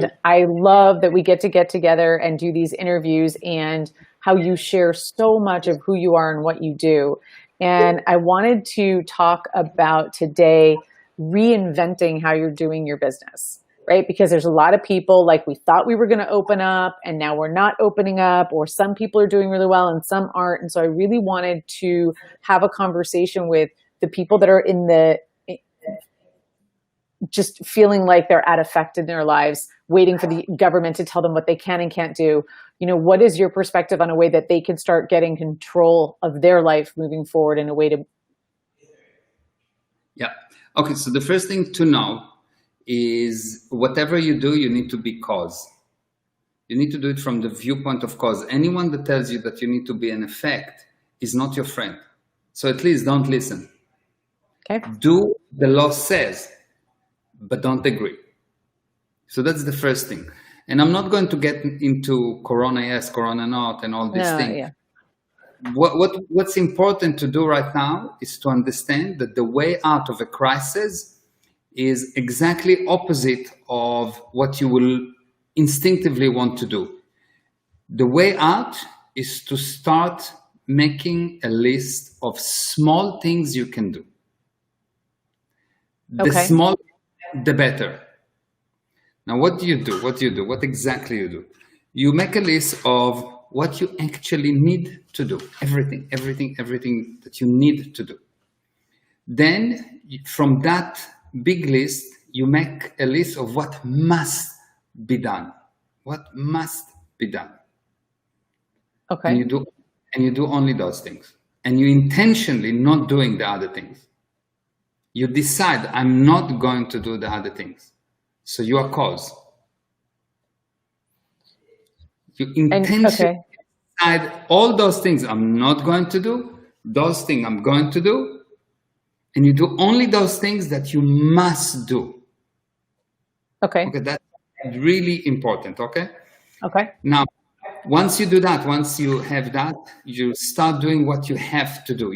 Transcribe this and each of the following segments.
And I love that we get together and do these interviews, and how you share so much of who you are and what you do. And I wanted to talk about today reinventing how you're doing your business, right? Because there's a lot of people, like, we thought we were going to open up and now we're not opening up, or some people are doing really well and some aren't. And so I really wanted to have a conversation with the people that are in the just feeling like they're at effect in their lives, waiting for the government to tell them what they can and can't do. You know, what is your perspective on a way that they can start getting control of their life moving forward in a way to... Yeah. Okay. So the first thing to know is whatever you do, you need to be cause. You need to do it from the viewpoint of cause. Anyone that tells you that you need to be an effect is not your friend. So at least don't listen. Okay. Do the law says, but don't agree. So that's the first thing. And I'm not going to get into Corona yes, Corona not, and all these things. Yeah. What's important to do right now is to understand that the way out of a crisis is exactly opposite of what you will instinctively want to do. The way out is to start making a list of small things you can do. The smaller, the better. Now, what do you do? What exactly you do? You make a list of what you actually need to do. Everything that you need to do. Then from that big list, you make a list of what must be done. What must be done. Okay. And you do only those things. And you intentionally not doing the other things. You decide, I'm not going to do the other things. So you are cause. You intentionally decide all those things I'm not going to do, those things I'm going to do, and you do only those things that you must do. Okay. Okay, that's really important, okay? Okay. Now, once you do that, once you have that, you start doing what you have to do.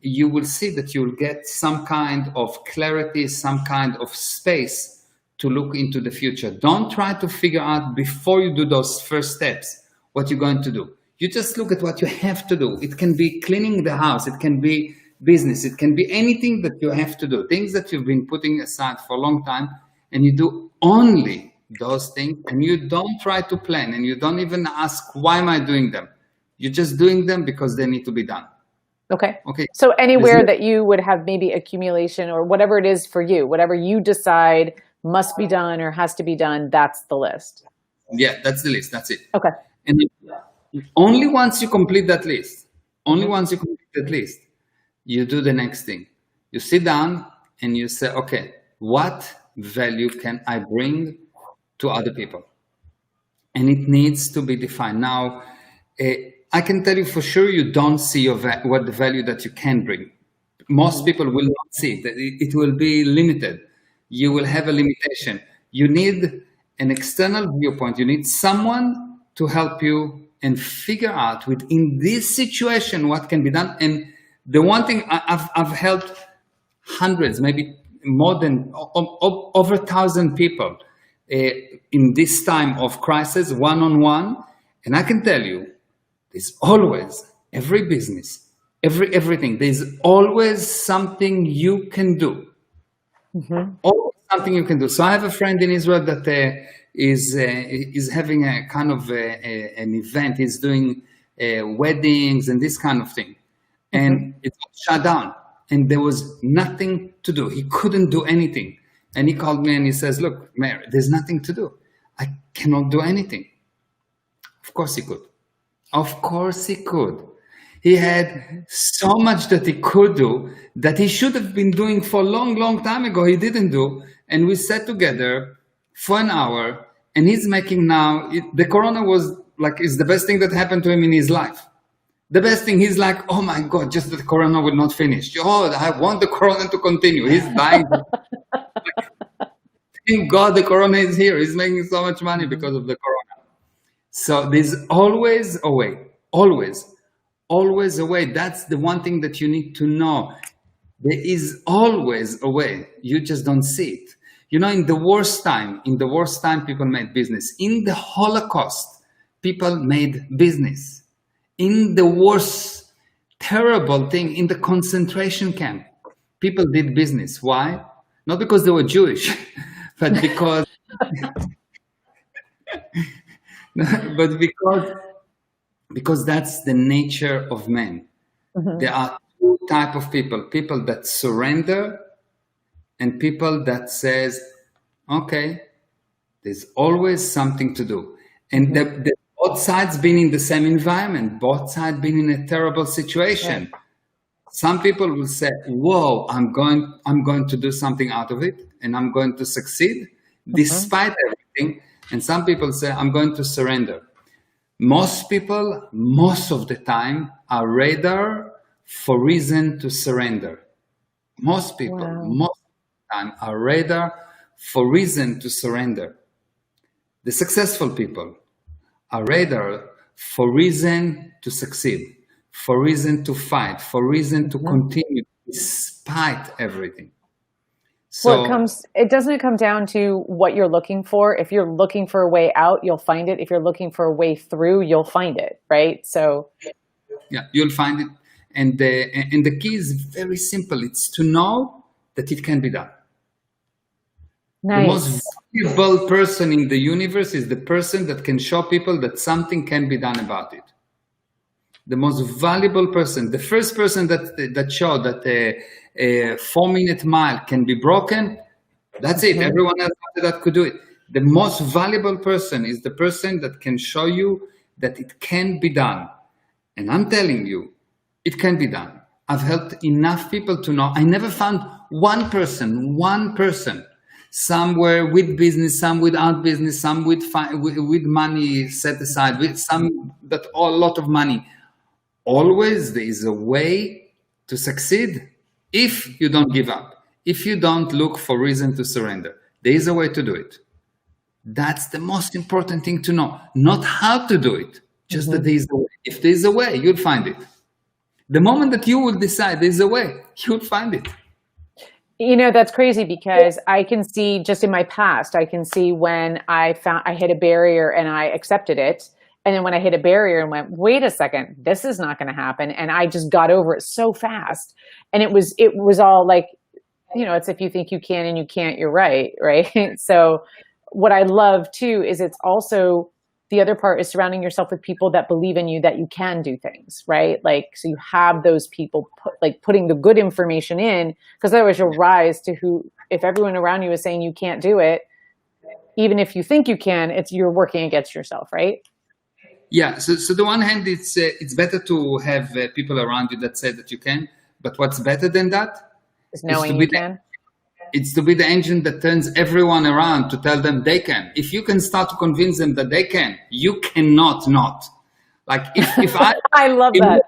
You will see that you'll get some kind of clarity, some kind of space to look into the future. Don't try to figure out before you do those first steps what you're going to do. You just look at what you have to do. It can be cleaning the house. It can be business. It can be anything that you have to do. Things that you've been putting aside for a long time, and you do only those things, and you don't try to plan, and you don't even ask, why am I doing them? You're just doing them because they need to be done. Okay. So anywhere that you would have maybe accumulation or whatever it is for you, whatever you decide must be done or has to be done, that's the list. Yeah, that's the list. That's it. Okay. And only once you complete that list, you do the next thing. You sit down and you say, okay, what value can I bring to other people? And it needs to be defined. Now, I can tell you for sure you don't see what the value that you can bring. Most people will not see it. It will be limited. You will have a limitation. You need an external viewpoint. You need someone to help you and figure out within this situation what can be done. And the one thing I've helped hundreds, maybe more than over 1,000 people in this time of crisis, one-on-one. And I can tell you, there's always, every business, everything, there's always something you can do. Always something you can do. So I have a friend in Israel that is having a kind of an event. He's doing weddings and this kind of thing. And it was shut down. And there was nothing to do. He couldn't do anything. And he called me and he says, look, Meir, there's nothing to do. I cannot do anything. Of course he could. Of course he could. He had so much that he could do that he should have been doing for a long, long time ago. He didn't do. And we sat together for an hour and he's making now, the Corona was like, is the best thing that happened to him in his life. The best thing, he's like, oh my God, just that Corona will not finish. Oh, I want the Corona to continue. He's dying. Thank God the Corona is here. He's making so much money because of the Corona. So there's always a way, always a way. That's the one thing that you need to know. There is always a way. You just don't see it. in the worst time, people made business. In the Holocaust, people made business. In the worst, terrible thing, in the concentration camp, people did business. Why? Not because they were Jewish, but because, but because that's the nature of men. There are two type of people: people that surrender, and people that says, "Okay, there's always something to do." And the both sides been in the same environment, both sides been in a terrible situation. Right. Some people will say, "Whoa, I'm going to do something out of it, and I'm going to succeed despite everything." And some people say, "I'm going to surrender." Most people, most of the time, are rather for reason to surrender. Most people, most of the time, are rather for reason to surrender. The successful people are rather for reason to succeed, for reason to fight, for reason to continue despite everything. Well, it doesn't come down to what you're looking for. If you're looking for a way out, you'll find it. If you're looking for a way through, you'll find it, right? So yeah, you'll find it. And the key is very simple. It's to know that it can be done. nice. The most valuable person in the universe is the person that can show people that something can be done about it. The most valuable person, the first person that showed that a 4-minute mile can be broken, that's it. Everyone else after that could do it. The most valuable person is the person that can show you that it can be done. And I'm telling you, it can be done. I've helped enough people to know. I never found one person, some were with business, some without business, some with money set aside, with some that a lot of money. Always there is a way to succeed if you don't give up, if you don't look for reason to surrender. There is a way to do it. That's the most important thing to know. Not how to do it, just that there is a way. If there is a way, you'll find it. The moment that you will decide there's a way, you'll find it. That's crazy because I can see just in my past, I can see when I hit a barrier and I accepted it. And then when I hit a barrier and went, wait a second, this is not going to happen. And I just got over it so fast. And it was all like, it's if you think you can and you can't, you're right. Right. So what I love too, is it's also the other part is surrounding yourself with people that believe in you, that you can do things, right? Like, so you have those people putting the good information in, because otherwise you'll rise to if everyone around you is saying you can't do it, even if you think you can, you're working against yourself, right? Yeah. So the one hand, it's better to have people around you that say that you can. But what's better than that? Is knowing you can. It's to be the engine that turns everyone around to tell them they can. If you can start to convince them that they can, you cannot not. Like if I, I love that.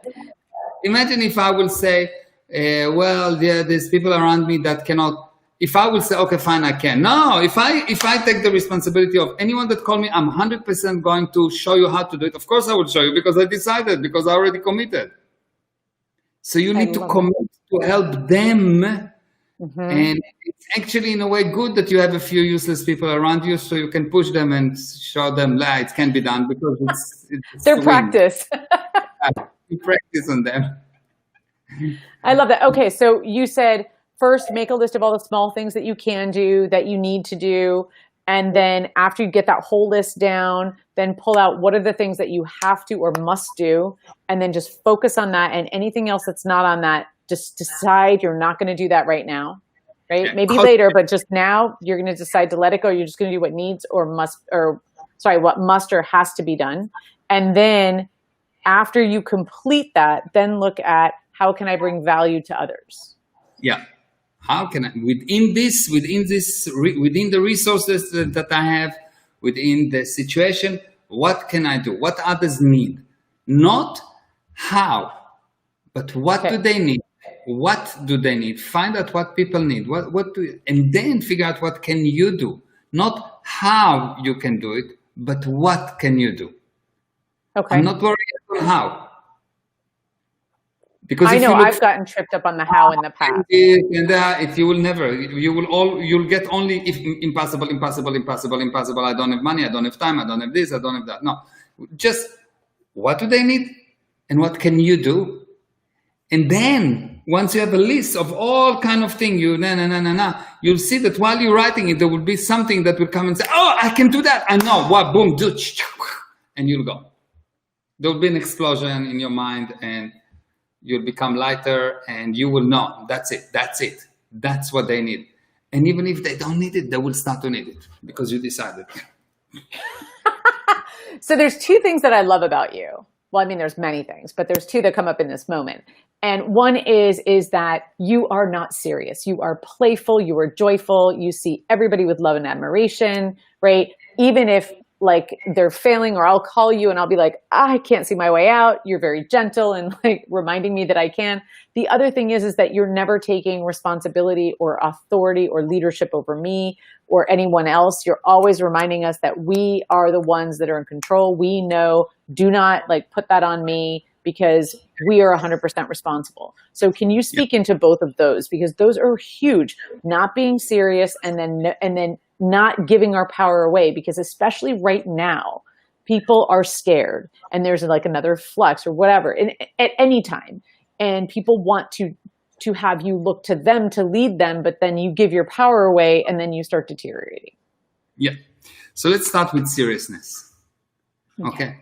Imagine if I will say, there's people around me that cannot. If I will say, okay, fine, I can. No, if I take the responsibility of anyone that call me, I'm 100% going to show you how to do it. Of course I will show you, because I decided, because I already committed. So you need to commit to help them. And it's actually in a way good that you have a few useless people around you, so you can push them and show them it can be done, because it's their practice. You practice on them. I love that. Okay, so you said first make a list of all the small things that you can do, that you need to do, and then after you get that whole list down, then pull out what are the things that you have to or must do, and then just focus on that, and anything else that's not on that, just decide you're not going to do that right now, right? Maybe later, but just now you're going to decide to let it go. You're just going to do what needs or what must or has to be done. And then after you complete that, then look at how can I bring value to others? Yeah. How can I, within the resources that I have, within the situation, what can I do? What others need? Not how, but what do they need? What do they need? Find out what people need. And then figure out what can you do? Not how you can do it, but what can you do? Okay. I'm not worried about how. Because I if know you look I've gotten tripped up on the how in the and past. this and that, you will never, you'll get only if impossible, impossible, impossible, impossible. I don't have money, I don't have time, I don't have this, I don't have that. No, just what do they need and what can you do? And then once you have a list of all kind of things, you'll see that while you're writing it, there will be something that will come and say, oh, I can do that. I know what, boom, do, and you'll go. There'll be an explosion in your mind and you'll become lighter and you will know that's it. That's what they need. And even if they don't need it, they will start to need it because you decided. So there's two things that I love about you. Well, I mean, there's many things, but there's two that come up in this moment. And one is that you are not serious. You are playful. You are joyful. You see everybody with love and admiration, right? Even if like they're failing, or I'll call you and I'll be like, I can't see my way out. You're very gentle and like reminding me that I can. The other thing is that you're never taking responsibility or authority or leadership over me or anyone else. You're always reminding us that we are the ones that are in control. We know, do not like put that on me because we are 100% responsible. So can you speak into both of those? Because those are huge, not being serious and then not giving our power away, because especially right now, people are scared and there's like another flux or whatever at any time. And people want to have you look to them to lead them, but then you give your power away and then you start deteriorating. Yeah. So let's start with seriousness. Okay.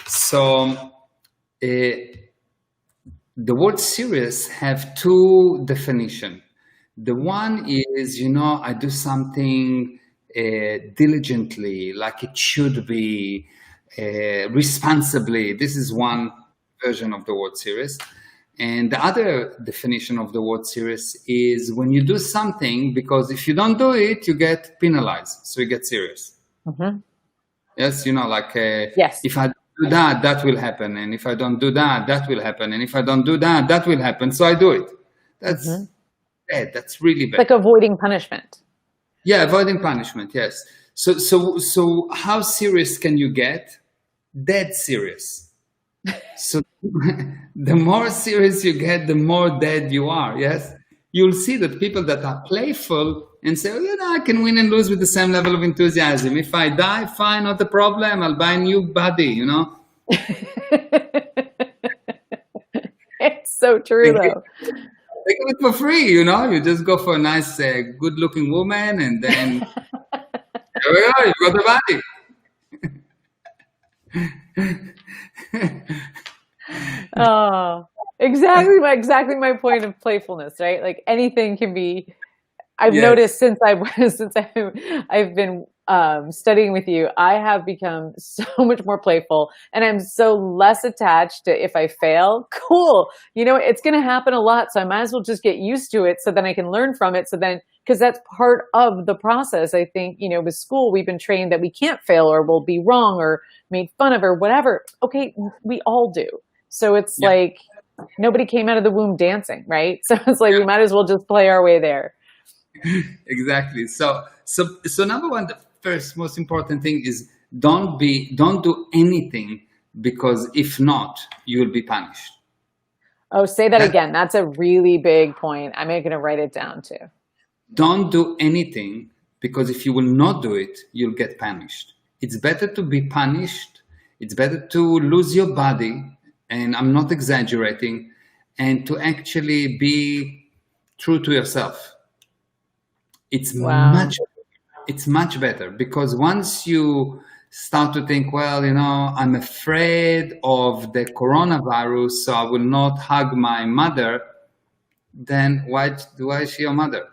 So the word serious have two definitions. The one is, I do something diligently, like it should be, responsibly. This is one version of the word serious. And the other definition of the word serious is when you do something, because if you don't do it, you get penalized. So you get serious. Mm-hmm. Yes, yes. If I do that, that will happen. And if I don't do that, that will happen. And if I don't do that, that will happen. So I do it. That's bad. That's really bad. Like avoiding punishment. Yeah, avoiding punishment. Yes. So how serious can you get? Dead serious. So the more serious you get, the more dead you are. Yes. You'll see that people that are playful and say, I can win and lose with the same level of enthusiasm. If I die, fine, not a problem. I'll buy a new body, It's so true, though. They give it for free, you just go for a nice, good-looking woman, and then there we go, you got the body. Oh, exactly my point of playfulness, right? Like anything can be. I've noticed since I've been studying with you, I have become so much more playful, and I'm so less attached to if I fail. Cool, it's going to happen a lot, so I might as well just get used to it, so then I can learn from it. So then, because that's part of the process. I think with school we've been trained that we can't fail, or we'll be wrong, or made fun of, or whatever. Okay, we all do. So it's like nobody came out of the womb dancing, right? So it's like we might as well just play our way there. Exactly. So number one, the first most important thing is don't do anything, because if not, you will be punished. Oh, say that again. That's a really big point. I'm going to write it down too. Don't do anything, because if you will not do it, you'll get punished. It's better to be punished. It's better to lose your body, and I'm not exaggerating, and to actually be true to yourself. It's much better, because once you start to think, I'm afraid of the coronavirus, so I will not hug my mother, then why is she your mother?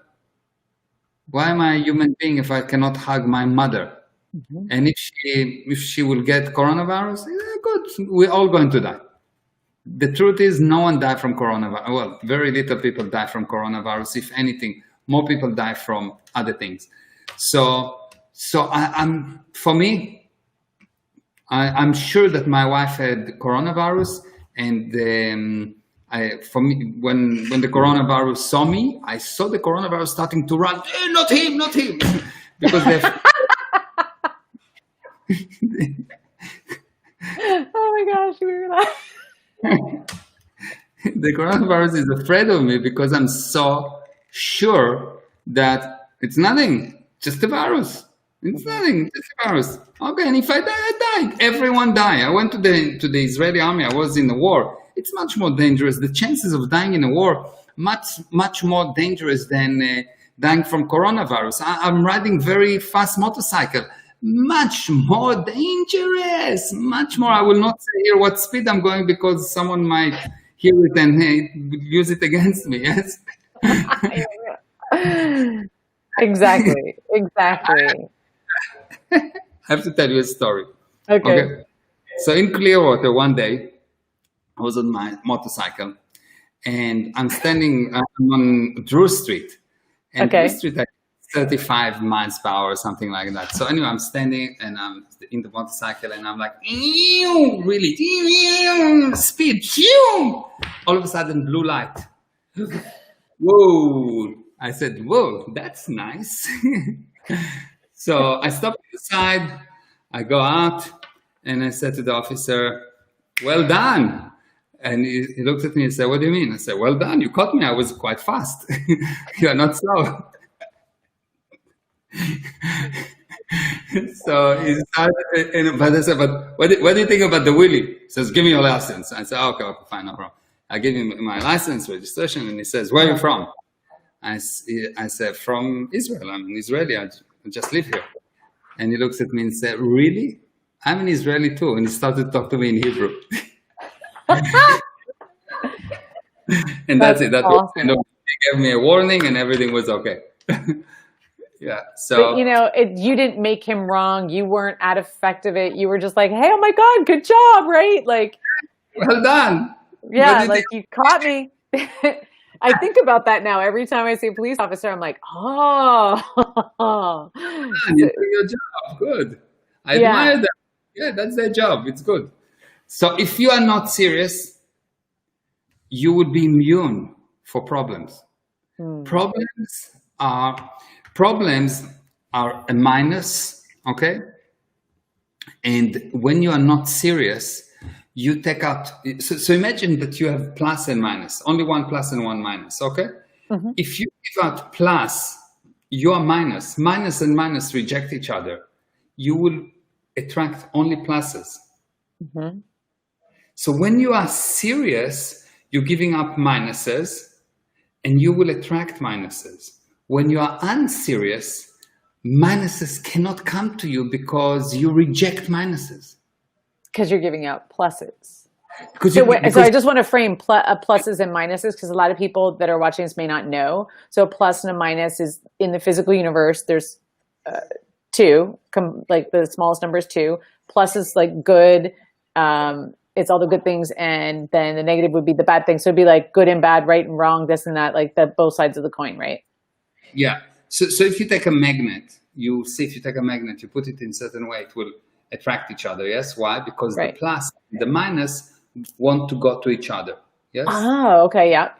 Why am I a human being if I cannot hug my mother? Mm-hmm. And if she will get coronavirus, good, we're all going to die. The truth is, no one died from coronavirus. Well, very little people die from coronavirus. If anything, more people die from other things. So I'm sure that my wife had coronavirus, and when the coronavirus saw me, I saw the coronavirus starting to run. Not him, because they've. Oh my gosh, we were laughing. The coronavirus is afraid of me because I'm so sure that it's nothing, just a virus. It's nothing, just a virus. Okay, and if I die, I died. Everyone died. I went to the Israeli army. I was in the war. It's much more dangerous. The chances of dying in a war much more dangerous than dying from coronavirus. I'm riding very fast motorcycle. Much more dangerous. Much more. I will not say here what speed I'm going because someone might hear it and use it against me. Yes. Exactly. I have to tell you a story. Okay. So in Clearwater one day, I was on my motorcycle and I'm standing on Drew Street. And Drew Street at 35 miles per hour or something like that. So anyway, I'm standing and I'm in the motorcycle and I'm like, really, speed. All of a sudden, blue light. Whoa. I said, whoa, that's nice. So I stopped at the side, I go out, and I said to the officer, well done. And he looked at me and said, what do you mean? I said, well done, you caught me, I was quite fast. You are not slow. So he started, but I said, but what do you think about the wheelie? He says, give me your license. I said, okay, fine, no problem. I give him my license, registration, and he says, where are you from? I said, from Israel, I'm an Israeli, I just live here. And he looks at me and said, really? I'm an Israeli too. And he started to talk to me in Hebrew. And that's it. That was kind of, he gave me a warning and everything was okay. Yeah. So, but, you didn't make him wrong. You weren't at effect of it. You were just like, hey, oh my God, good job, right? Like, well done. Yeah, like you caught me. I think about that now. Every time I see a police officer, I'm like, oh. You do your job. Good. I admire that. Yeah, that's their job. It's good. So if you are not serious, you would be immune for problems. Problems are a minus, okay? And when you are not serious, you take out, so imagine that you have plus and minus, only one plus and one minus, okay? Mm-hmm. If you give out plus, you are minus. Minus and minus reject each other. You will attract only pluses. Mm-hmm. So when you are serious, you're giving up minuses and you will attract minuses. When you are unserious, minuses cannot come to you because you reject minuses. Because you're giving out pluses. So I just want to frame pluses and minuses because a lot of people that are watching this may not know. So a plus and a minus is in the physical universe. There's two, like the smallest number is 2. Plus is like good. It's all the good things. And then the negative would be the bad things. So it'd be like good and bad, right and wrong, this and that, like both sides of the coin, right? Yeah. So if you take a magnet, you see if you take a magnet, you put it in a certain way, it will attract each other. Yes. Why? Because the plus and the minus want to go to each other. Yes. Oh, okay. Yeah.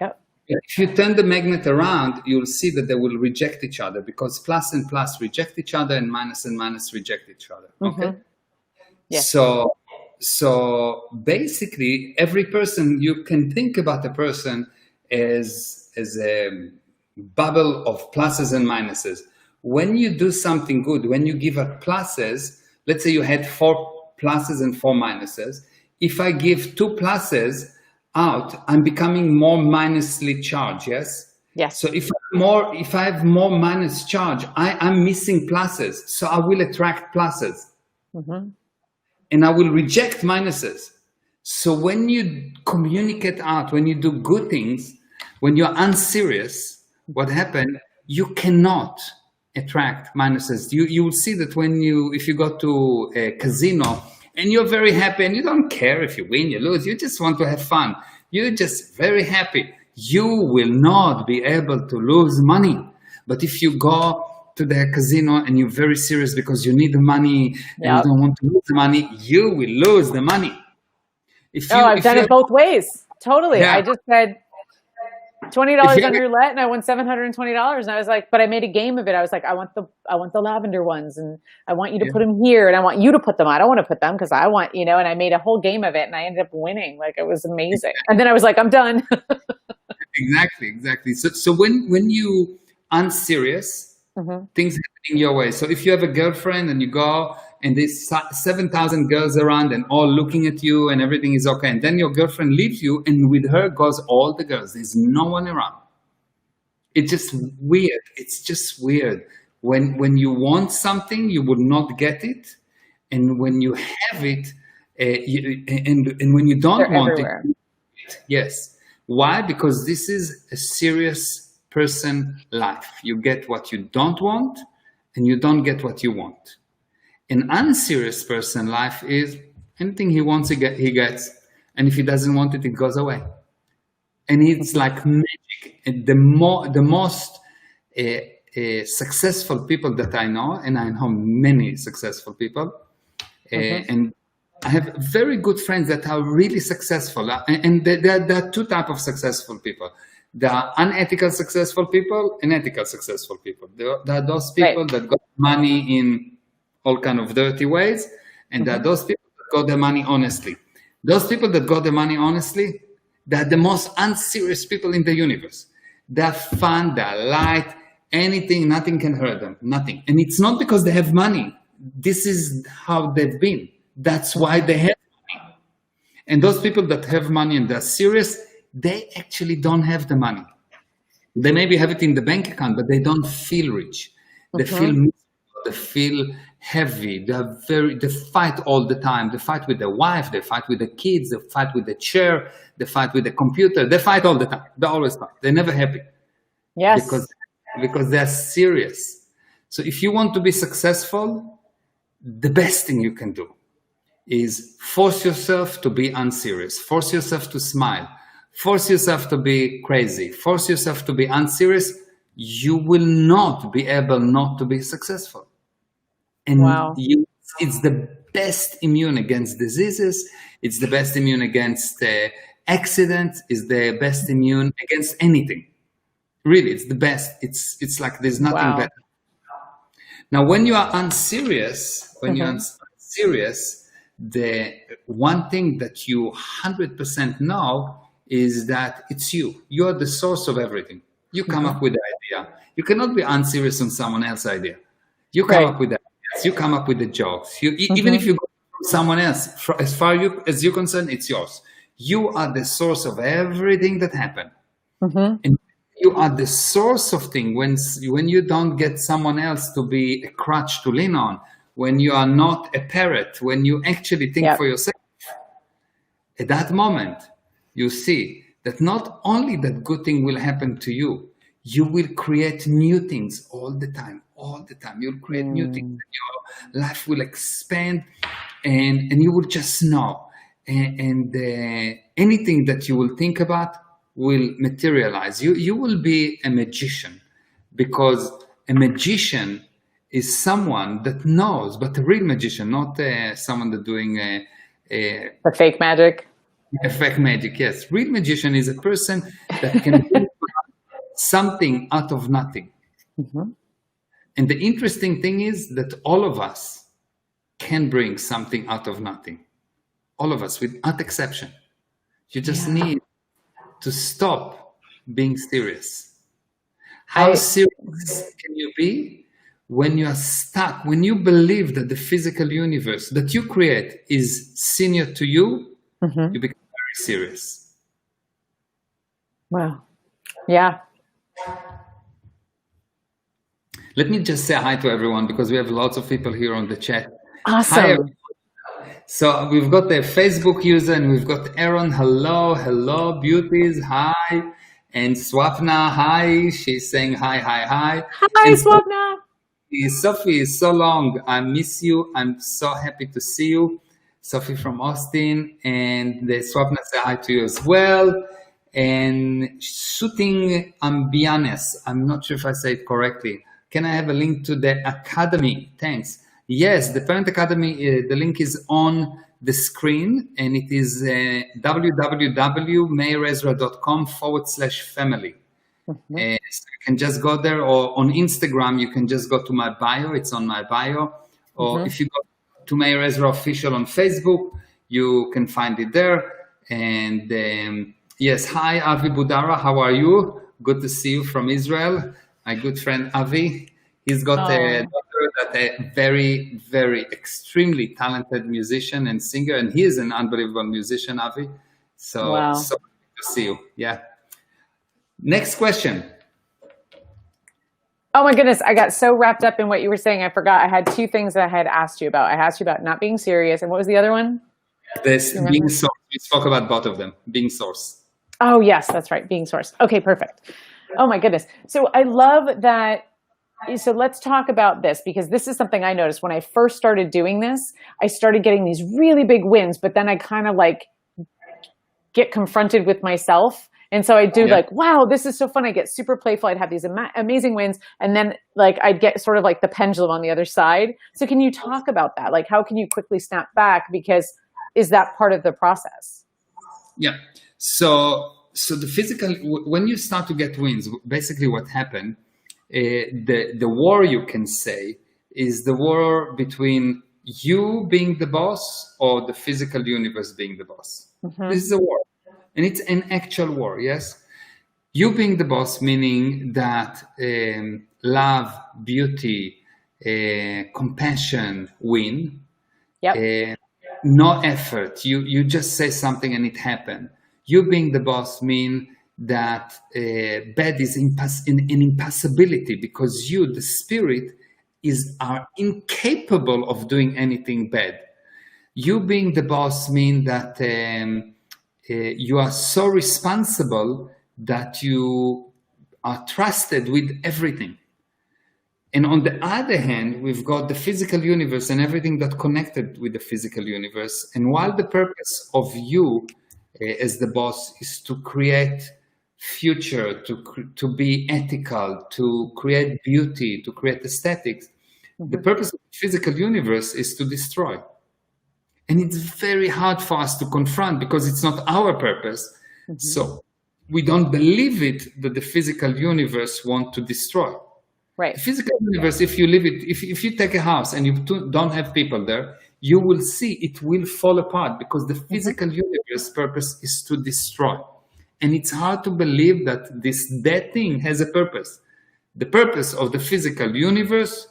If you turn the magnet around, you'll see that they will reject each other because plus and plus reject each other and minus reject each other. Okay. Mm-hmm. Yeah. So basically, every person, you can think about a person as a bubble of pluses and minuses. When you do something good, when you give out pluses, let's say you had 4 pluses and 4 minuses. If I give 2 pluses out, I'm becoming more minusly charged. Yes. Yes. So if I have more minus charge, I'm missing pluses. So I will attract pluses. Mm-hmm. And I will reject minuses. So when you communicate out, when you do good things, when you're unserious, what happened? You cannot attract minuses. You will see that if you go to a casino and you're very happy and you don't care if you win, you lose, you just want to have fun. You're just very happy. You will not be able to lose money. But if you go to the casino and you're very serious because you need the money and you don't want to lose the money, you will lose the money. I've done it both ways. Totally. Yeah. I just said, $20 on roulette, and I won $720. And I was like, but I made a game of it. I was like, I want the lavender ones, and I want you to put them here, and I want you to put them. I don't want to put them because I want, and I made a whole game of it, and I ended up winning. Like, it was amazing. And then I was like, I'm done. Exactly. So when you unserious, things happening your way. So if you have a girlfriend and you go and there's 7,000 girls around and all looking at you and everything is okay, and then your girlfriend leaves you and with her goes all the girls. There's no one around. It's just weird. It's just weird. When you want something, you will not get it, and when you have it, and when you don't want everywhere. it, yes. Why? Because this is a serious person life. You get what you don't want, and you don't get what you want. An unserious person life is anything he wants, he gets, and if he doesn't want it, it goes away. And it's like magic. And the most successful people that I know, and I know many successful people, and I have very good friends that are really successful. And there are two types of successful people. There are unethical successful people and ethical successful people. There are those people that got money in all kind of dirty ways, and there are those people that got their money honestly. Those people that got their money honestly, they're the most unserious people in the universe. They're fun, they're light, anything, nothing can hurt them, nothing. And it's not because they have money. This is how they've been. That's why they have money. And those people that have money and they're serious, they actually don't have the money. They maybe have it in the bank account, but they don't feel rich. They feel miserable, they feel heavy. They fight all the time. They fight with their wife, they fight with the kids, they fight with the chair, they fight with the computer. They fight all the time. They always fight. They're never happy. Yes. Because they're serious. So if you want to be successful, the best thing you can do is force yourself to be unserious. Force yourself to smile. Force yourself to be crazy. Force yourself to be unserious. You will not be able not to be successful. And it's the best immune against diseases. It's the best immune against accidents. It's the best immune against anything. Really, it's the best. It's like there's nothing better. Now, when you are unserious, the one thing that you 100% know is that it's you. You're the source of everything. You come up with the idea. You cannot be unserious on someone else's idea. You come up with the ideas. You come up with the jokes. Even if you go from someone else, as far as you're concerned, it's yours. You are the source of everything that happened. And you are the source of things when you don't get someone else to be a crutch to lean on, when you are not a parrot, when you actually think for yourself. At that moment, you see that not only that good thing will happen to you, you will create new things all the time. You'll create new things. Your life will expand and you will just know. And anything that you will think about will materialize. You will be a magician, because a magician is someone that knows, but a real magician, not someone that's doing a fake magic. A fake magic, yes. Real magician is a person that can do something out of nothing. And the interesting thing is that all of us can bring something out of nothing. All of us, without exception. You just need to stop being serious. How serious can you be when you are stuck, when you believe that the physical universe that you create is senior to you? You become very serious. Wow. Yeah. Let me just say hi to everyone, because we have lots of people here on the chat. Awesome. Hi, so we've got the Facebook user and we've got Aaron. Hello, beauties. Hi. And Swapna. Hi. She's saying hi. Hi, and Swapna. Sophie, so long. I miss you. I'm so happy to see you. Sophie from Austin. And the Swapna say hi to you as well. And Shooting Ambianes. I'm not sure if I say it correctly. Can I have a link to the academy? Thanks. Yes, the Parent Academy, the link is on the screen, and it is www.meirezra.com/family. Mhm. So you can just go there, or on Instagram, you can just go to my bio. It's on my bio. Or Mhm. if you go to Meir Ezra Official on Facebook, you can find it there. And yes, hi, Avi Budara. How are you? Good to see you from Israel. My good friend Avi. He's got a Oh, daughter that a very, very extremely talented musician and singer, and he is an unbelievable musician, Avi. So wow. good to see you. Yeah. Next question. Oh my goodness, I got so wrapped up in what you were saying. I forgot I had two things that I had asked you about. I asked you about not being serious, and what was the other one? This Do you being remember? source. We spoke about both of them. Being source. Oh, yes, that's right. Being sourced. Okay, perfect. Oh my goodness. So I love that. So let's talk about this because this is something I noticed when I first started doing this. I started getting these really big wins, but then I kind of like get confronted with myself. And so I do Yeah. like, wow, this is so fun. I get super playful. I'd have these amazing wins. And then like I'd get sort of like the pendulum on the other side. So can you talk about that? Like, how can you quickly snap back? Because is that part of the process? Yeah. So the physical, when you start to get wins, basically what happened, the war, you can say, is the war between you being the boss or the physical universe being the boss. Mm-hmm. This is a war, and it's an actual war. Yes, you being the boss, meaning that love, beauty, compassion win. Yep. uh, no effort. You just say something and it happened. You being the boss mean that bad is an impossibility, because you, the spirit, are incapable of doing anything bad. You being the boss mean that you are so responsible that you are trusted with everything. And on the other hand, we've got the physical universe and everything that connected with the physical universe. And while the purpose of you as the boss is to create future, to be ethical, to create beauty, to create aesthetics, the Mm-hmm. purpose of the physical universe is to destroy. And it's very hard for us to confront because it's not our purpose. Mm-hmm. So we don't believe it that the physical universe want to destroy. The Right. physical universe, if you live it, if you take a house and you don't have people there, you will see it will fall apart, because the Mm-hmm. physical universe purpose is to destroy. And it's hard to believe that that thing has a purpose. The purpose of the physical universe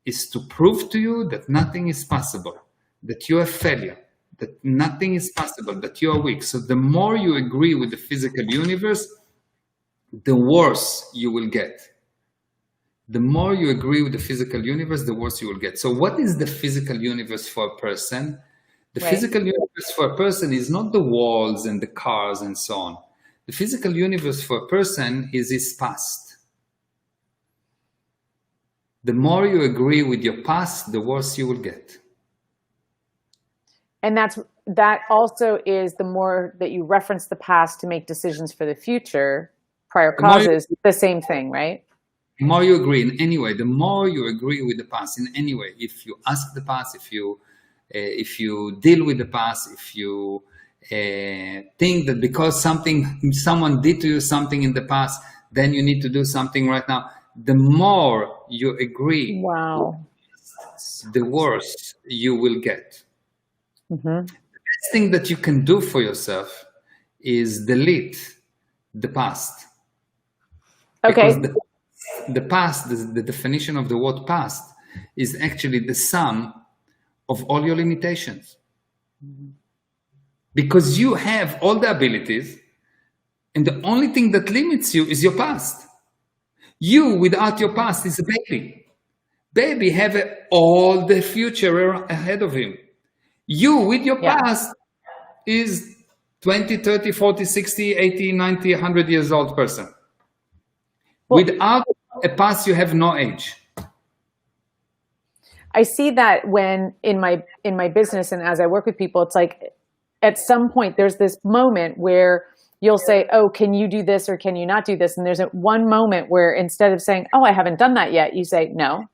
is to prove to you that nothing is possible, that you are failure, that nothing is possible, that you are weak. So the more you agree with the physical universe, the worse you will get. The more you agree with the physical universe, the worse you will get. So what is the physical universe for a person? The Right. physical universe for a person is not the walls and the cars and so on. The physical universe for a person is his past. The more you agree with your past, the worse you will get. And that also is the more that you reference the past to make decisions for the future, prior The more you, causes, the same thing, right? the more you agree in any way, the more you agree with the past in any way. If you ask the past, if you deal with the past, if you think that because someone did to you something in the past, then you need to do something right now. The more you agree, Wow. the worse you will get. Mm-hmm. Best thing that you can do for yourself is delete the past, because Okay. the past, the definition of the word past, is actually the sum of all your limitations. Because you have all the abilities, and the only thing that limits you is your past. You, without your past, is a baby. Baby have all the future ahead of him. You, with your Yeah. past, is 20, 30, 40, 60, 80, 90, 100 years old person. Well, Without a past, you have no age. I see that when in my business and as I work with people, it's like at some point there's this moment where you'll say, "Oh, can you do this or can you not do this?" And there's one moment where instead of saying, "Oh, I haven't done that yet," you say, "No."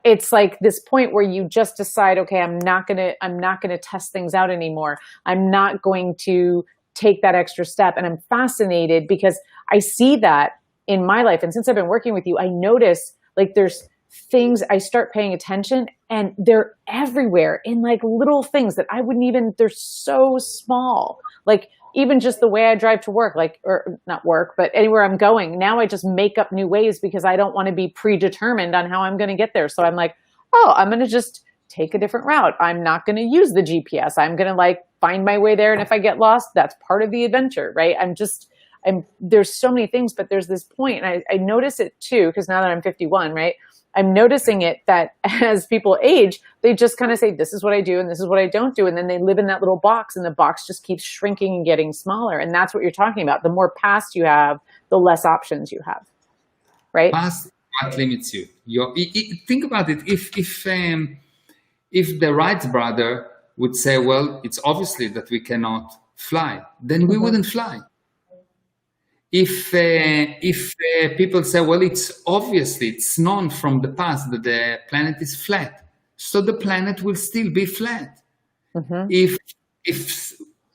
It's like this point where you just decide, "Okay, I'm not going to test things out anymore. I'm not going to take that extra step." And I'm fascinated because I see that in my life. And since I've been working with you, I notice like there's things I start paying attention and they're everywhere in like little things that I wouldn't even, they're so small. Like even just the way I drive to work, like, or not work, but anywhere I'm going. Now I just make up new ways because I don't want to be predetermined on how I'm going to get there. So I'm like, oh, I'm going to just take a different route. I'm not going to use the GPS. I'm going to like find my way there. And if I get lost, that's part of the adventure, right? There's so many things, but there's this point, and I notice it too, because now that I'm 51, right? I'm noticing it that as people age, they just kind of say, this is what I do and this is what I don't do. And then they live in that little box and the box just keeps shrinking and getting smaller. And that's what you're talking about. The more past you have, the less options you have, right? Past what limits you. Think about it. If the Wright brother would say, well, it's obviously that we cannot fly, then we wouldn't fly. If people say, well, it's known from the past that the planet is flat, so the planet will still be flat. If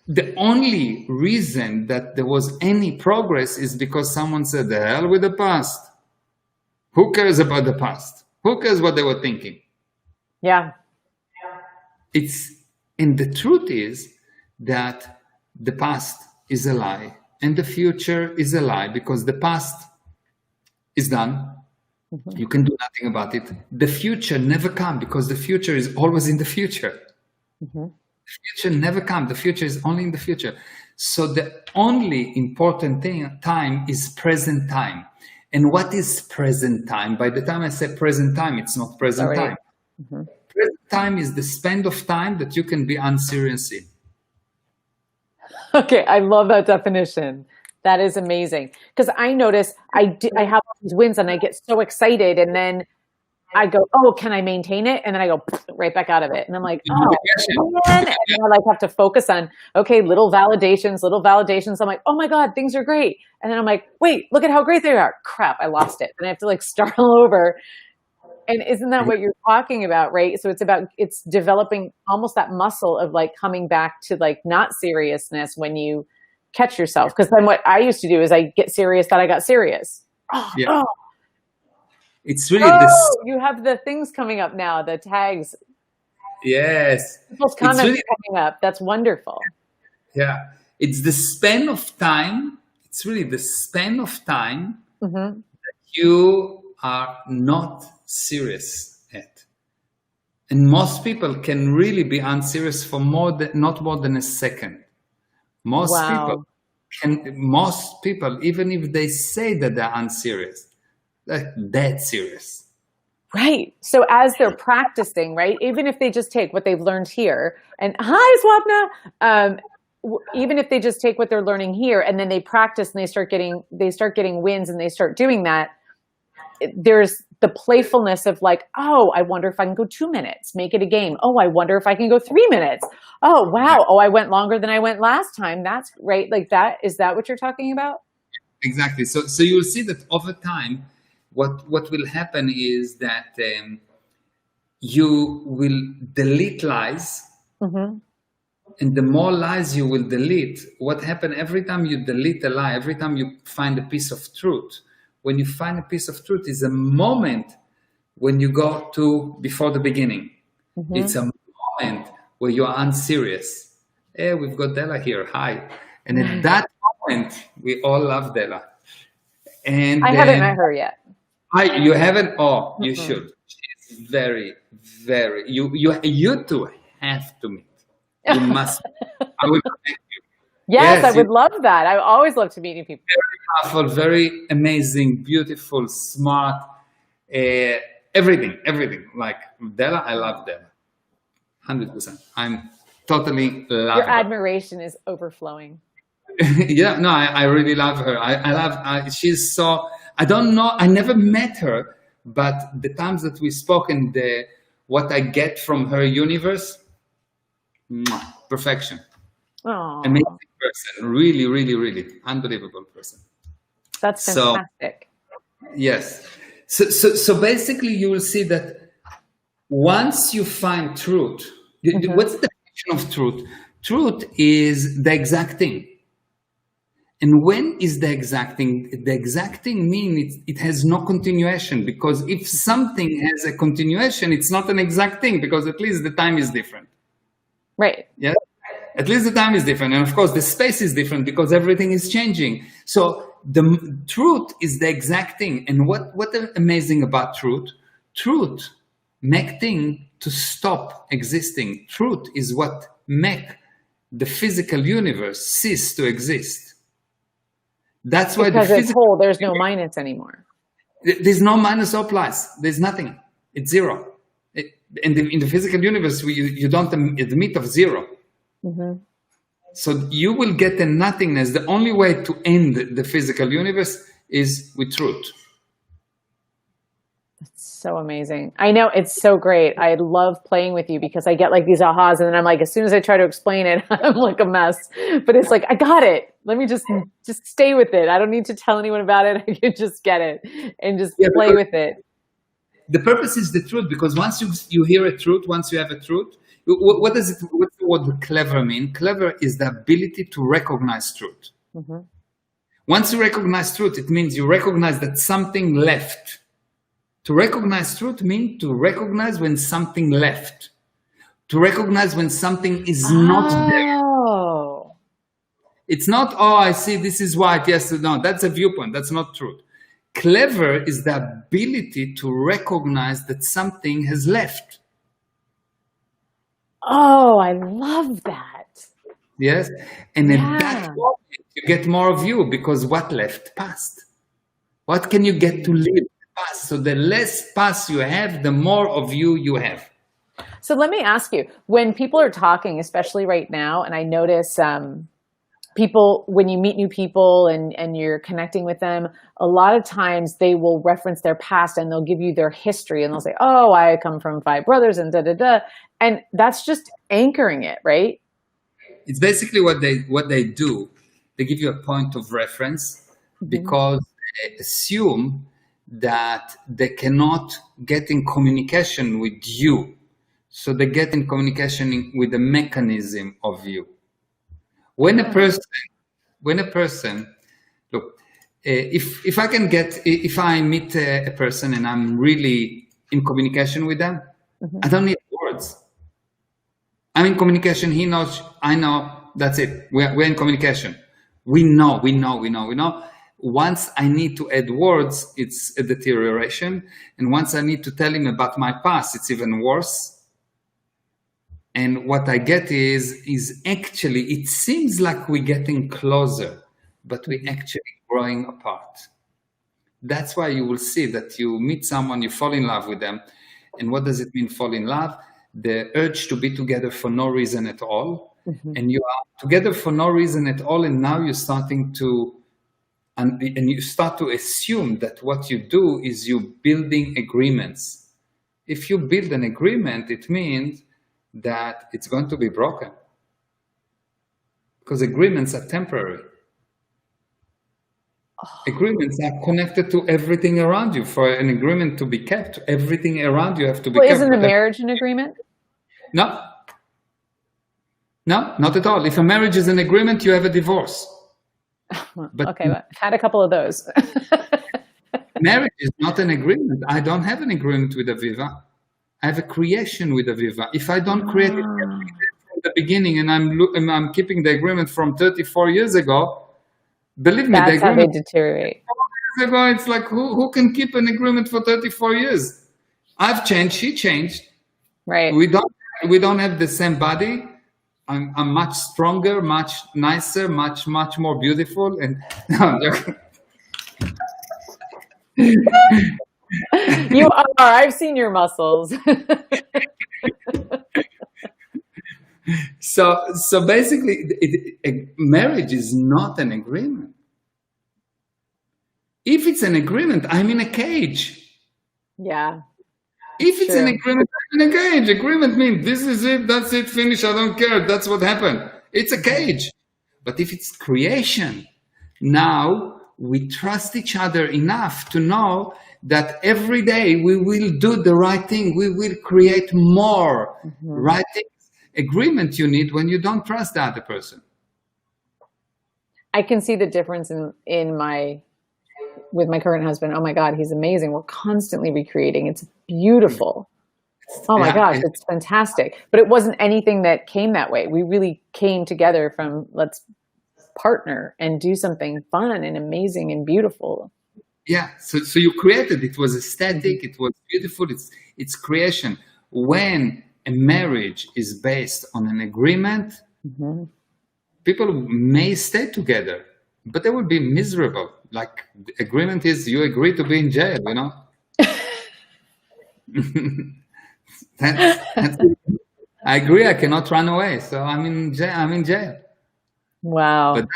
the only reason that there was any progress is because someone said, the hell with the past. Who cares about the past? Who cares what they were thinking? Yeah. And the truth is that the past is a lie. And the future is a lie because the past is done. You can do nothing about it. The future never comes because the future is always in the future. The future never comes. The future is only in the future. So the only important time is present time. And what is present time? By the time I say present time, it's not present time. Present time is the span of time that you can be unserious in. Okay, I love that definition. That is amazing. Because I notice I have these wins and I get so excited and then I go, oh, can I maintain it? And then I go right back out of it. And I'm like, oh, man. And I like have to focus on, okay, little validations. I'm like, oh my God, things are great. And then I'm like, wait, look at how great they are. Crap, I lost it. And I have to like start all over. And isn't that what you're talking about, right? So it's developing almost that muscle of like coming back to like not seriousness when you catch yourself. Because then what I used to do is I get serious that I got serious. Oh. It's really you have the things coming up now, the tags. Yes. People's comments coming up. That's wonderful. Yeah. It's the span of time. It's really the span of time that you are not serious at. And most people can really be unserious for not more than a second. Most people, even if they say that they're unserious, they're dead serious. Right. So as they're practicing, right, even if they just take what they've learned here, and hi, Swapna, even if they just take what they're learning here and then they practice and they start getting wins and they start doing that, there's the playfulness of like, oh, I wonder if I can go 2 minutes, make it a game. Oh, I wonder if I can go 3 minutes. Oh, wow. Oh, I went longer than I went last time. That's right. Like that. Is that what you're talking about? Exactly. So you'll see that over time, what will happen is that you will delete lies. And the more lies you will delete, what happens every time you delete a lie, every time you find a piece of truth, when you find a piece of truth is a moment when you go to before the beginning. It's a moment where you are unserious. Hey, we've got Della here. Hi. And at that moment, we all love Della. And I haven't met her yet. You haven't? Oh, you should. She's very, very, you two have to meet. You must. I will connect you. Yes, I would love that. I always love to meet new people. Very powerful, very amazing, beautiful, smart, everything. Like Della, I love Della. 100%. I'm totally love Your her. admiration is overflowing. Yeah, no, I really love her. I love, she's so, I don't know, I never met her, but the times that we spoke and what I get from her universe, perfection. Aww. Amazing person. Really, really, really unbelievable person. That's fantastic. Yes. So basically you will see that once you find truth, what's the definition of truth? Truth is the exact thing. And when is the exacting? The exacting means it has no continuation, because if something has a continuation, it's not an exact thing, because at least the time is different. Right. Yeah. At least the time is different. And of course, the space is different because everything is changing. So the truth is the exact thing. And what amazing about truth? Truth make thing to stop existing. Truth is what make the physical universe cease to exist. That's why because the it's whole, there's no minus anymore. There's no minus or plus. There's nothing. It's zero. In the physical universe, you don't admit of zero. Mm-hmm. So you will get the nothingness. The only way to end the physical universe is with truth. So amazing. I know, it's so great. I love playing with you because I get like these ahas, and then I'm like, as soon as I try to explain it, I'm like a mess. But it's like, I got it. Let me just stay with it. I don't need to tell anyone about it. I can just get it and just play with it. The purpose is the truth, because once you hear a truth, once you have a truth, what's the word clever mean? Clever is the ability to recognize truth. Mm-hmm. Once you recognize truth, it means you recognize that something left. To recognize truth means to recognize when something left. To recognize when something is not there. It's not, oh, I see this is white, yes, no, that's a viewpoint, that's not truth. Clever is the ability to recognize that something has left. Oh, I love that. Yes, and at that point, you get more of you, because what left? Past. What can you get to live? Past. So the less past you have, the more of you have. So let me ask you, when people are talking, especially right now, and I notice people, when you meet new people and you're connecting with them, a lot of times they will reference their past and they'll give you their history, and they'll say, oh, I come from 5 brothers and da da da. And that's just anchoring it, right? It's basically what they do. They give you a point of reference, because they assume that they cannot get in communication with you. So they get in communication with the mechanism of you. When a person, look, if I meet a person and I'm really in communication with them, I don't need words. I'm in communication. He knows, I know, that's it. We're in communication. We know. Once I need to add words, it's a deterioration. And once I need to tell him about my past, it's even worse. And what I get is actually, it seems like we're getting closer, but we're actually growing apart. That's why you will see that you meet someone, you fall in love with them. And what does it mean, fall in love? The urge to be together for no reason at all. And you are together for no reason at all. And now you're starting to, and you start to assume that what you do is you building agreements. If you build an agreement, it means that it's going to be broken, because agreements are temporary. Agreements are connected to everything around you. For an agreement to be kept, everything around you have to be kept. Isn't a marriage an agreement? No, not at all. If a marriage is an agreement, you have a divorce. But I've had a couple of those. Marriage is not an agreement. I don't have an agreement with Aviva. I have a creation with Aviva. If I don't create it from the beginning, and I'm keeping the agreement from 34 years ago, believe me, that's how they deteriorate. 4 years ago, it's like, who can keep an agreement for 34 years? I've changed. She changed. Right. We don't have the same body. I'm much stronger, much nicer, much more beautiful. And no, I'm joking. You are. I've seen your muscles. So basically, marriage is not an agreement. If it's an agreement, I'm in a cage. Yeah. If it's an agreement, I'm in a cage. Agreement means this is it, that's it, finish, I don't care, that's what happened. It's a cage. But if it's creation, now we trust each other enough to know that every day we will do the right thing. We will create more right things. Agreement you need when you don't trust the other person. I can see the difference in my with my current husband. Oh my God, he's amazing. We're constantly recreating. It's beautiful. Oh my Yeah, gosh, it's fantastic. But it wasn't anything that came that way. We really came together from let's partner and do something fun and amazing and beautiful. yeah. So you created. It was aesthetic. It was beautiful. It's creation. When a marriage is based on an agreement, Mm-hmm. people may stay together, but they will be miserable. Like the agreement is, you agree to be in jail. You know. That's I agree. I cannot run away, so I'm in jail. I'm in jail. But Wow. that's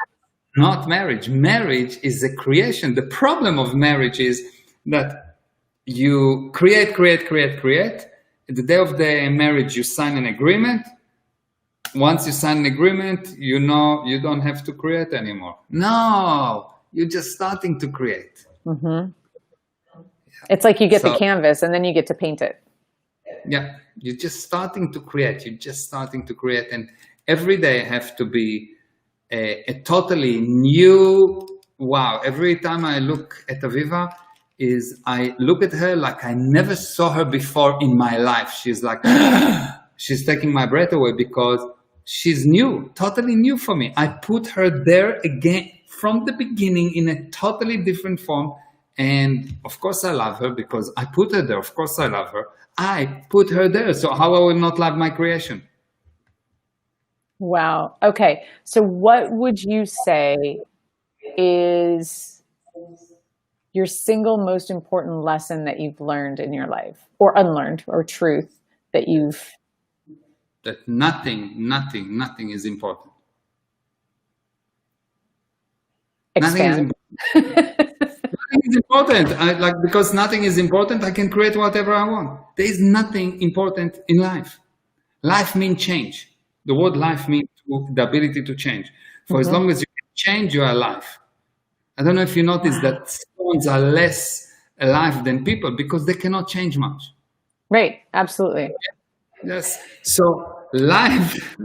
not marriage. Marriage is a creation. The problem of marriage is that you create, create, create, create. At the day of the marriage, you sign an agreement. Once you sign an agreement, you know you don't have to create anymore. No, you're just starting to create. Mm-hmm. It's like you get the So canvas and then you get to paint it. yeah, you're just starting to create. You're just starting to create, and every day have to be a totally new wow. Every time I look at Aviva, is I look at her like I never saw her before in my life. She's like, she's taking my breath away because she's new, totally new for me. I put her there again from the beginning in a totally different form. And of course I love her because I put her there. Of course I love her. I put her there. So how I will not love my creation? Wow. Okay. So what would you say is your single most important lesson that you've learned in your life or unlearned or truth that you've That nothing is important. Nothing is expand? important. Nothing is important. Because nothing is important, I can create whatever I want. There is nothing important in life. Life means change. The word life means the ability to change. For as Mm-hmm. long as you can change, you are alive. I don't know if you notice Wow. that stones are less alive than people because they cannot change much. Right. Absolutely. Yes. So life,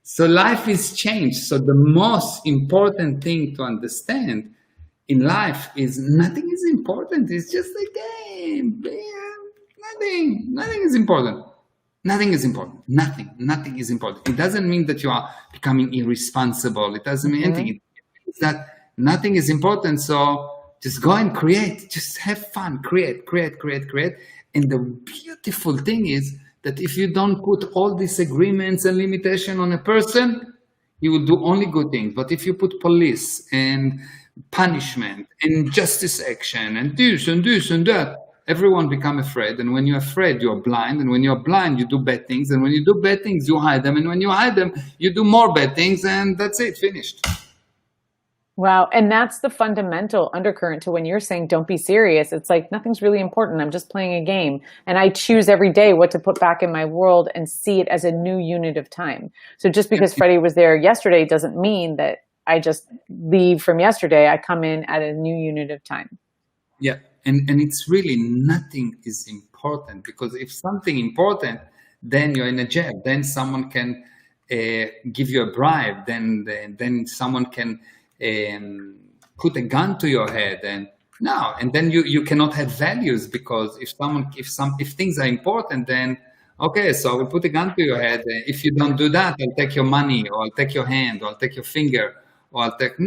so life is change. So the most important thing to understand in life is nothing is important. It's just a game. Nothing is important. Nothing is important. Nothing is important. It doesn't mean that you are becoming irresponsible. It doesn't mean anything. Mm-hmm. It means that nothing is important. So just go and create. Just have fun. Create. And the beautiful thing is that if you don't put all these agreements and limitation on a person, he will do only good things. But if you put police and punishment and justice action and this and this and that, everyone become afraid. And when you're afraid, you're blind. And when you're blind, you do bad things. And when you do bad things, you hide them. And when you hide them, you do more bad things. And that's it, finished. Wow. And that's the fundamental undercurrent to when you're saying don't be serious. It's like nothing's really important. I'm just playing a game. And I choose every day what to put back in my world and see it as a new unit of time. So just because Freddie was there yesterday doesn't mean that I just leave from yesterday. I come in at a new unit of time. Yeah. And it's really nothing is important, because if something important, then you're in a jail. Then someone can give you a bribe. Then someone can put a gun to your head, and no, and then you cannot have values, because if things are important, then okay, so I will put a gun to your head. If you don't do that, I'll take your money, or I'll take your hand, or I'll take your finger, or I'll take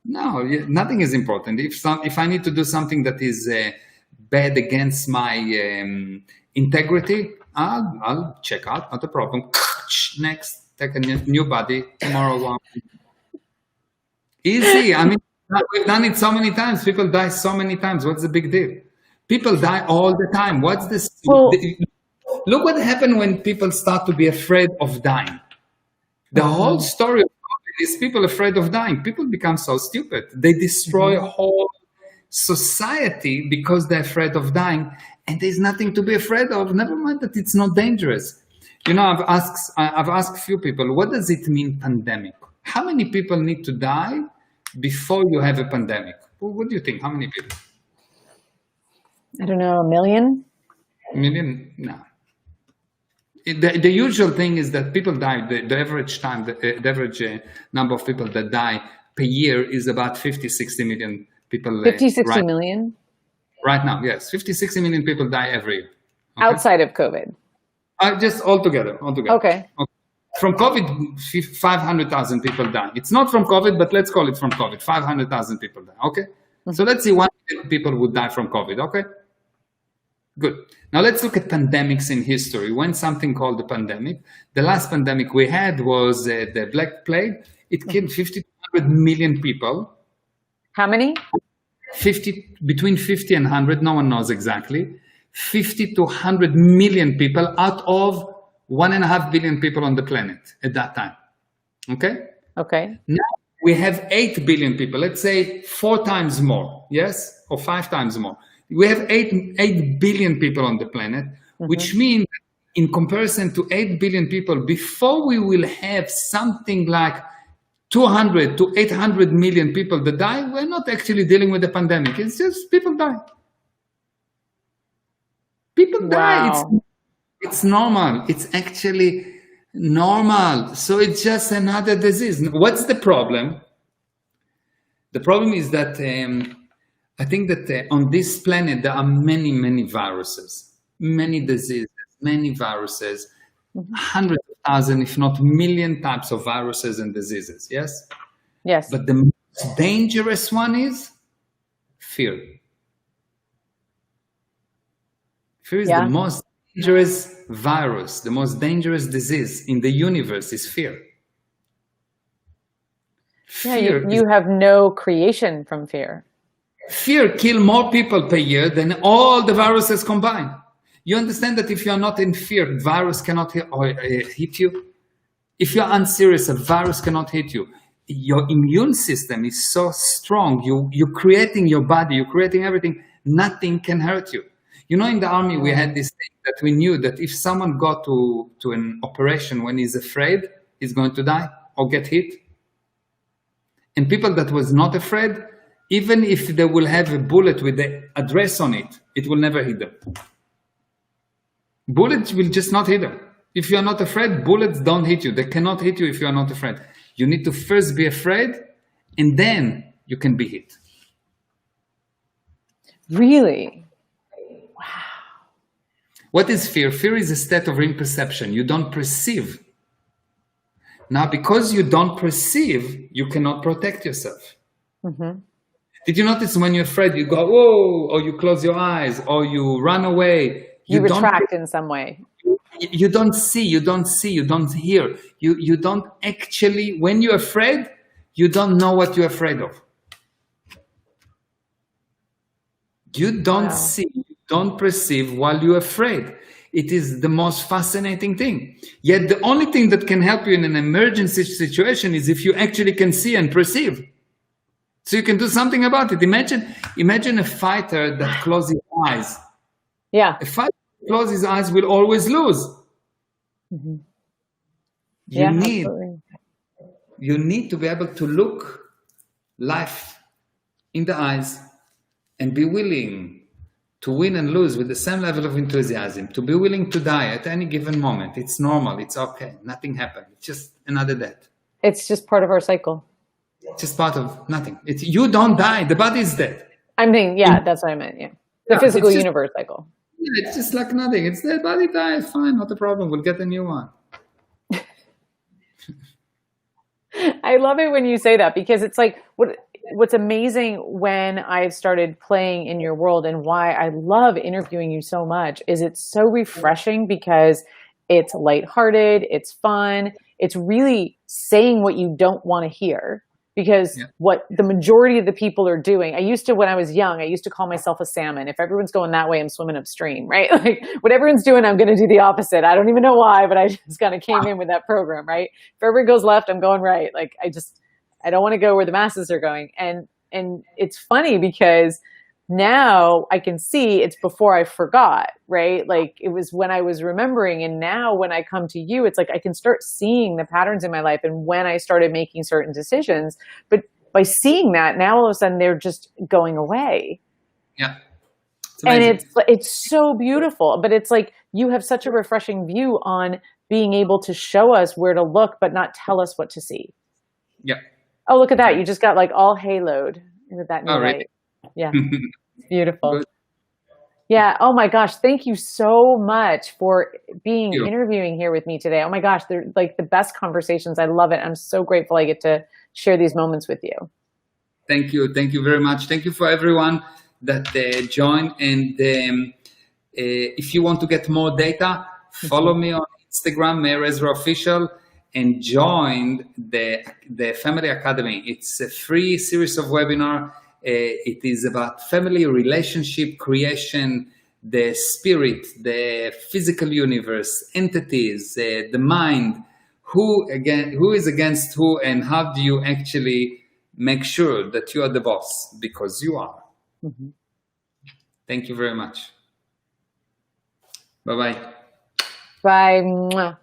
nothing is important. If I need to do something that is bad against my integrity, I'll check out, not a problem. Next, take a new body tomorrow. Easy. I mean, we've done it so many times. People die so many times. What's the big deal? People die all the time. What's this? Well, Look what happened when people start to be afraid of dying. The whole story of COVID is people afraid of dying. People become so stupid. They destroy a whole society because they're afraid of dying, and there's nothing to be afraid of. Never mind that it's not dangerous. You know, I've asked a few people, what does it mean, pandemic? How many people need to die before you have a pandemic? Well, what do you think? How many people? I don't know, 1 million? A million? No. The usual thing is that people die. The average time, the average number of people that die per year is about 50, 60 million people. 50, 60 million? Right now, yes, 50, 60 million people die every year. Okay? Outside of COVID? Just altogether. Okay. From COVID, 500,000 people die. It's not from COVID, but let's call it from COVID. 500,000 people die. Okay. So let's see 1 million people would die from COVID. Okay. Good. Now let's look at pandemics in history. When something called the pandemic, the last pandemic we had was the Black Plague. It killed 50 to 100 million people. How many? Between 50 and 100. No one knows exactly. 50 to 100 million people out of 1.5 billion people on the planet at that time. Okay? Okay. Now we have 8 billion people. Let's say 4 times more. Yes? Or 5 times more. We have 8 billion people on the planet, which means in comparison to 8 billion people, before we will have something like 200 to 800 million people that die, we're not actually dealing with the pandemic. It's just people die. People die. It's normal. It's actually normal. So it's just another disease. What's the problem? The problem is that I think that on this planet, there are many, many viruses, many diseases, many viruses, hundreds of thousands, if not million types of viruses and diseases. Yes? Yes. But the most dangerous one is fear. Fear is the most dangerous virus, the most dangerous disease in the universe is fear. Fear you have no creation from fear. Fear kills more people per year than all the viruses combined. You understand that if you're not in fear, virus cannot hit you? If you're unserious, a virus cannot hit you. Your immune system is so strong. You're creating your body, you're creating everything. Nothing can hurt you. You know, in the army, we had this thing that we knew that if someone got to an operation when he's afraid, he's going to die or get hit. And people that was not afraid, even if they will have a bullet with the address on it, it will never hit them. Bullets will just not hit them. If you're not afraid, bullets don't hit you. They cannot hit you if you're not afraid. You need to first be afraid, and then you can be hit. Really? Wow. What is fear? Fear is a state of imperception. You don't perceive. Now, because you don't perceive, you cannot protect yourself. Did you notice when you're afraid, you go, whoa, or you close your eyes, or you run away? You retract in some way. You don't see, you don't hear. You don't actually, when you're afraid, you don't know what you're afraid of. You don't see, you don't perceive while you're afraid. It is the most fascinating thing. Yet the only thing that can help you in an emergency situation is if you actually can see and perceive. So you can do something about it. Imagine a fighter that closes his eyes. Yeah. A fighter that closes his eyes will always lose. You need to be able to look life in the eyes and be willing to win and lose with the same level of enthusiasm, to be willing to die at any given moment. It's normal. It's okay. Nothing happened. It's just another death. It's just part of our cycle. It's just part of nothing. You don't die. The body is dead. I mean, that's what I meant. Yeah. The physical universe cycle. Yeah, it's just like nothing. It's the body dies. Fine. Not a problem. We'll get a new one. I love it when you say that, because it's like what's amazing when I started playing in your world, and why I love interviewing you so much, is it's so refreshing because it's lighthearted, it's fun, it's really saying what you don't want to hear. Because what the majority of the people are doing, when I was young, I used to call myself a salmon. If everyone's going that way, I'm swimming upstream, right? Like what everyone's doing, I'm going to do the opposite. I don't even know why, but I just kind of came in with that program, right? If everyone goes left, I'm going right. Like I don't want to go where the masses are going. And it's funny because now I can see it's before I forgot, right? Like it was when I was remembering, and now when I come to you, it's like I can start seeing the patterns in my life and when I started making certain decisions. But by seeing that, now all of a sudden they're just going away. Yeah. It's And amazing. it's so beautiful, but it's like you have such a refreshing view on being able to show us where to look, but not tell us what to see. Yeah. Oh, look at that. Exactly. You just got like all haloed with that new Oh, really? light. Yeah, beautiful. Good. Yeah. Oh my gosh. Thank you so much for being You. interviewing here with me today. Oh my gosh. They're like the best conversations. I love it. I'm so grateful I get to share these moments with you. Thank you. Thank you very much. Thank you for everyone that joined. And if you want to get more data, follow Mhm. me on Instagram, Meir Ezra Official, and join the Family Academy. It's a free series of webinar. It is about family relationship creation, the spirit, the physical universe, entities, the mind, who is against who, and how do you actually make sure that you are the boss, because you are. Mhm. Thank you very much. Bye bye. Bye. Mwah.